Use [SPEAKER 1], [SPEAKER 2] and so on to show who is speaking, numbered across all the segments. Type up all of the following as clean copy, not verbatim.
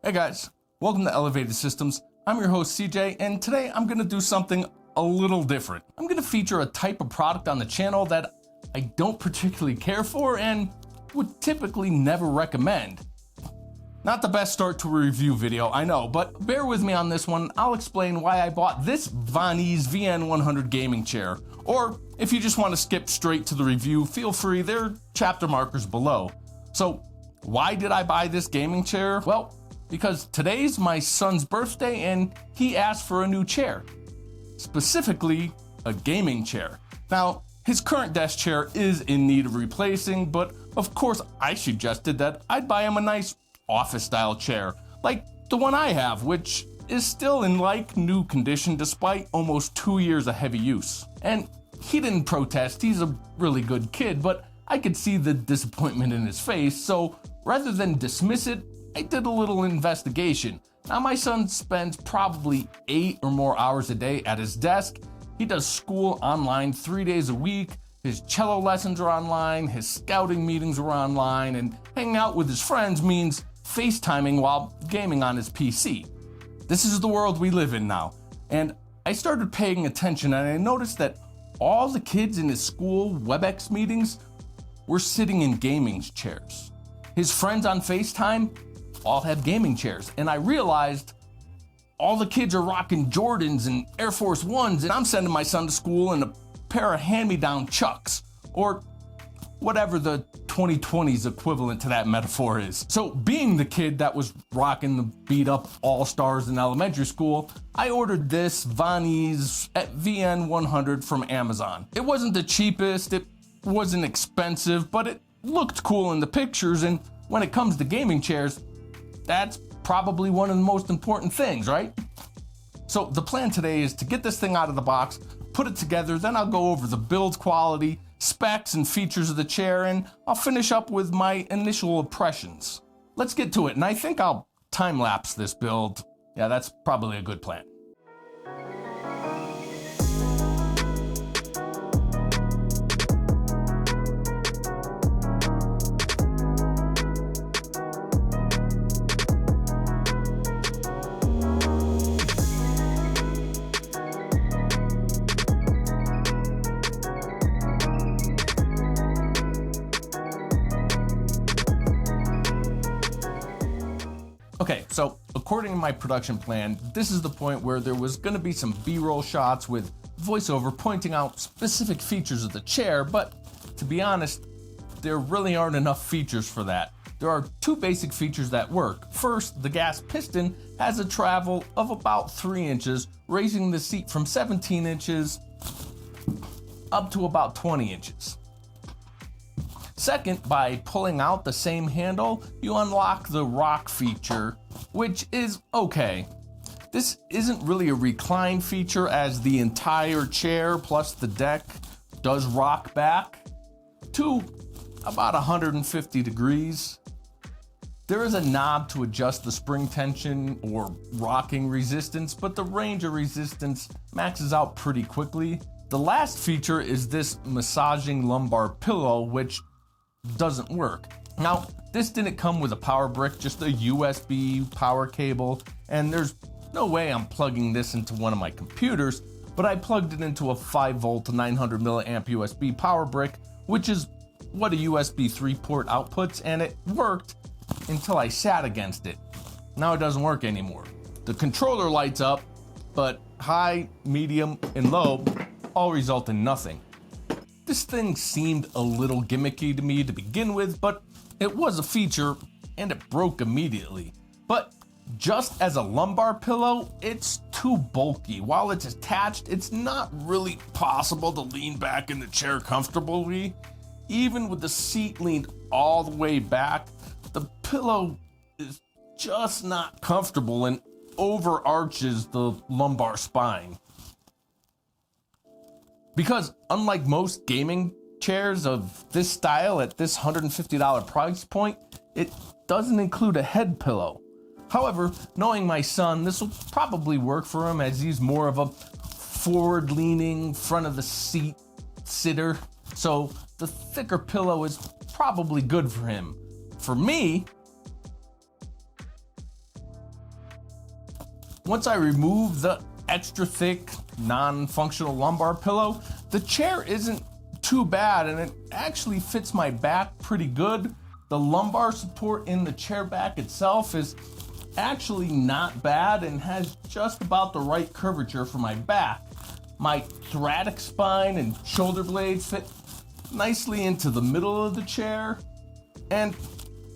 [SPEAKER 1] Hey guys, welcome to Elevated Systems. I'm your host CJ, and today I'm going to do something a little different. I'm going to feature a type of product on the channel that I don't particularly care for and would typically never recommend. Not the best start to a review video, I know, but bear with me on this one. I'll explain why I bought this Vonesse VN-100 Gaming Chair. Or if you just want to skip straight to the review, feel free, there are chapter markers below. So why did I buy this gaming chair? Well, because today's my son's birthday and he asked for a new chair. Specifically, a gaming chair. Now, his current desk chair is in need of replacing, but of course I suggested that I'd buy him a nice office-style chair, like the one I have, which is still in like new condition despite almost 2 years of heavy use. And he didn't protest, he's a really good kid, but I could see the disappointment in his face, so rather than dismiss it, I did a little investigation. Now my son spends probably 8 or more hours a day at his desk. He does school online 3 days a week, his cello lessons are online, his scouting meetings are online, and hanging out with his friends means FaceTiming while gaming on his PC. This is the world we live in now, and I started paying attention and I noticed that all the kids in his school WebEx meetings were sitting in gaming chairs. His friends on FaceTime all have gaming chairs, and I realized all the kids are rocking Jordans and Air Force Ones, and I'm sending my son to school in a pair of hand-me-down Chucks, or whatever the 2020's equivalent to that metaphor is. So being the kid that was rocking the beat-up All-Stars in elementary school, I ordered this Vonesse VN-100 from Amazon. It wasn't the cheapest, it wasn't expensive, but it looked cool in the pictures, and when it comes to gaming chairs, that's probably one of the most important things, right? So the plan today is to get this thing out of the box, put it together, then I'll go over the build quality, specs and features of the chair, and I'll finish up with my initial impressions. Let's get to it, and I think I'll time-lapse this build. Yeah, that's probably a good plan. Okay, so according to my production plan, this is the point where there was going to be some B-roll shots with voiceover pointing out specific features of the chair, but to be honest, there really aren't enough features for that. There are 2 basic features that work. First, the gas piston has a travel of about 3 inches, raising the seat from 17 inches up to about 20 inches. Second, by pulling out the same handle, you unlock the rock feature, which is okay. This isn't really a recline feature as the entire chair plus the deck does rock back to about 150 degrees. There is a knob to adjust the spring tension or rocking resistance, but the range of resistance maxes out pretty quickly. The last feature is this massaging lumbar pillow, which doesn't work. Now, this didn't come with a power brick, just a USB power cable, and there's no way I'm plugging this into one of my computers, but I plugged it into a 5-volt 900 milliamp USB power brick, which is what a USB 3 port outputs, and it worked until I sat against it. Now it doesn't work anymore. The controller lights up, but high, medium, and low all result in nothing. This thing seemed a little gimmicky to me to begin with, but it was a feature and it broke immediately. But just as a lumbar pillow, it's too bulky. While it's attached, it's not really possible to lean back in the chair comfortably. Even with the seat leaned all the way back, the pillow is just not comfortable and overarches the lumbar spine. Because unlike most gaming chairs of this style at this $150 price point, it doesn't include a head pillow. However, knowing my son, this will probably work for him as he's more of a forward-leaning, front-of-the-seat sitter. So the thicker pillow is probably good for him. For me, Once I remove the extra thick, non-functional lumbar pillow, the chair isn't too bad and it actually fits my back pretty good. The lumbar support in the chair back itself is actually not bad and has just about the right curvature for my back. My thoracic spine and shoulder blades fit nicely into the middle of the chair and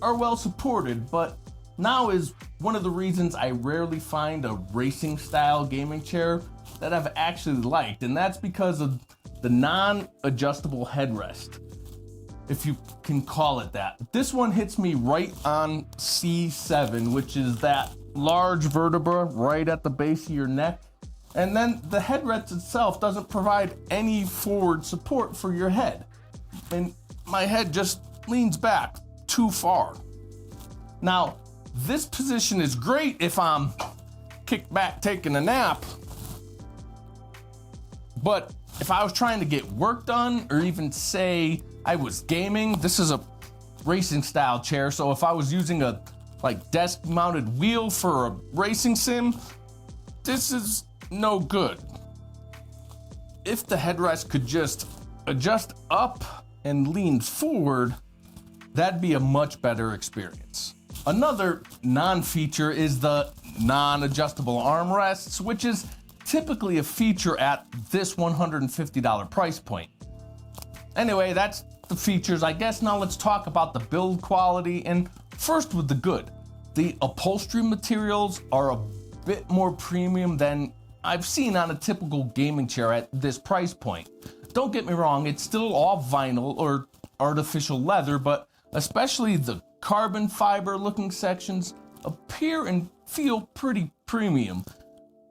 [SPEAKER 1] are well supported, but now is one of the reasons I rarely find a racing style gaming chair that I've actually liked, and that's because of the non-adjustable headrest, if you can call it that. This one hits me right on C7, which is that large vertebra right at the base of your neck. And then the headrest itself doesn't provide any forward support for your head. And my head just leans back too far. Now, this position is great if I'm kicked back taking a nap, but if I was trying to get work done, or even say I was gaming, this is a racing style chair, so if I was using a desk mounted wheel for a racing sim, this is no good. If the headrest could just adjust up and lean forward, that'd be a much better experience. Another non-feature is the non-adjustable armrests, which is typically a feature at this $150 price point. Anyway, that's the features. I guess now let's talk about the build quality, and first with the good. The upholstery materials are a bit more premium than I've seen on a typical gaming chair at this price point. Don't get me wrong, it's still all vinyl or artificial leather, but especially the carbon fiber looking sections appear and feel pretty premium.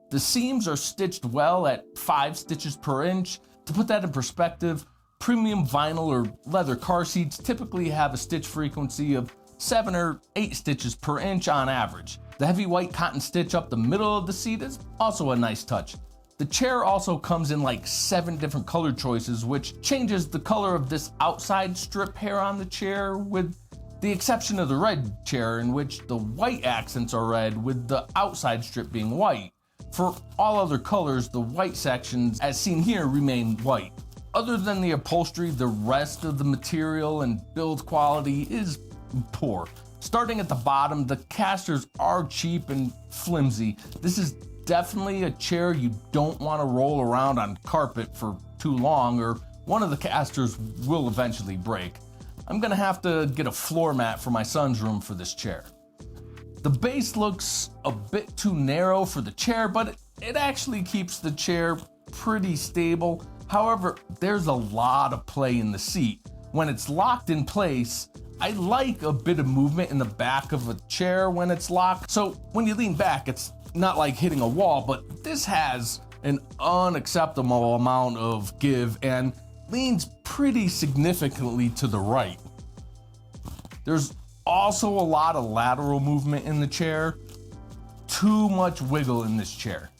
[SPEAKER 1] The seams are stitched well at 5 stitches per inch. To put that in perspective, premium vinyl or leather car seats typically have a stitch frequency of 7 or 8 stitches per inch on average. The heavy white cotton stitch up the middle of the seat is also a nice touch. The chair also comes in 7 different color choices, which changes the color of this outside strip hair on the chair, with the exception of the red chair, in which the white accents are red with the outside strip being white. For all other colors, the white sections, as seen here, remain white. Other than the upholstery, the rest of the material and build quality is poor. Starting at the bottom, the casters are cheap and flimsy. This is definitely a chair you don't want to roll around on carpet for too long, or one of the casters will eventually break. I'm gonna have to get a floor mat for my son's room for this chair. The base looks a bit too narrow for the chair, but it actually keeps the chair pretty stable. However, there's a lot of play in the seat. When it's locked in place, I like a bit of movement in the back of a chair when it's locked. So when you lean back, it's not like hitting a wall, but this has an unacceptable amount of give and leans pretty significantly to the right. There's also a lot of lateral movement in the chair. Too much wiggle in this chair.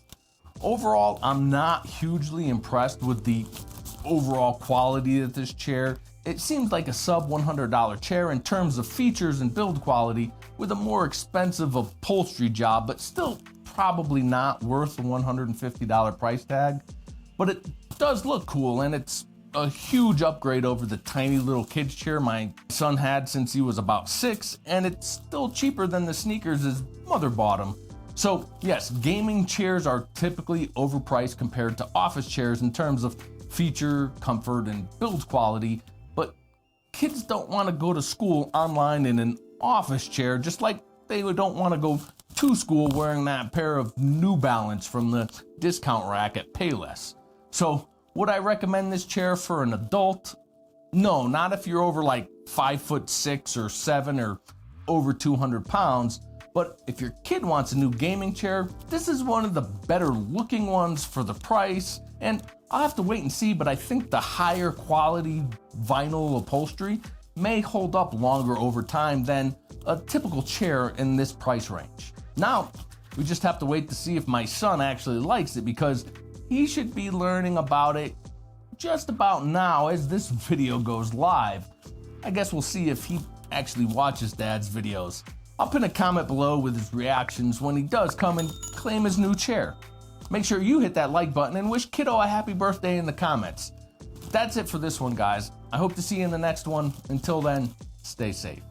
[SPEAKER 1] Overall, I'm not hugely impressed with the overall quality of this chair. It seems like a sub $100 chair in terms of features and build quality, with a more expensive upholstery job, but still probably not worth the $150 price tag. But it does look cool, and it's a huge upgrade over the tiny little kids chair my son had since he was about 6, and it's still cheaper than the sneakers his mother bought him. So yes, gaming chairs are typically overpriced compared to office chairs in terms of feature, comfort, and build quality, but kids don't want to go to school online in an office chair, just like they don't want to go to school wearing that pair of New Balance from the discount rack at Payless. So would I recommend this chair for an adult? No, not if you're over 5'6" or 7 or over 200 pounds. But if your kid wants a new gaming chair, this is one of the better looking ones for the price. And I'll have to wait and see, but I think the higher quality vinyl upholstery may hold up longer over time than a typical chair in this price range. Now, we just have to wait to see if my son actually likes it, because he should be learning about it just about now as this video goes live. I guess we'll see if he actually watches Dad's videos. I'll pin a comment below with his reactions when he does come and claim his new chair. Make sure you hit that like button and wish Kiddo a happy birthday in the comments. That's it for this one, guys. I hope to see you in the next one. Until then, stay safe.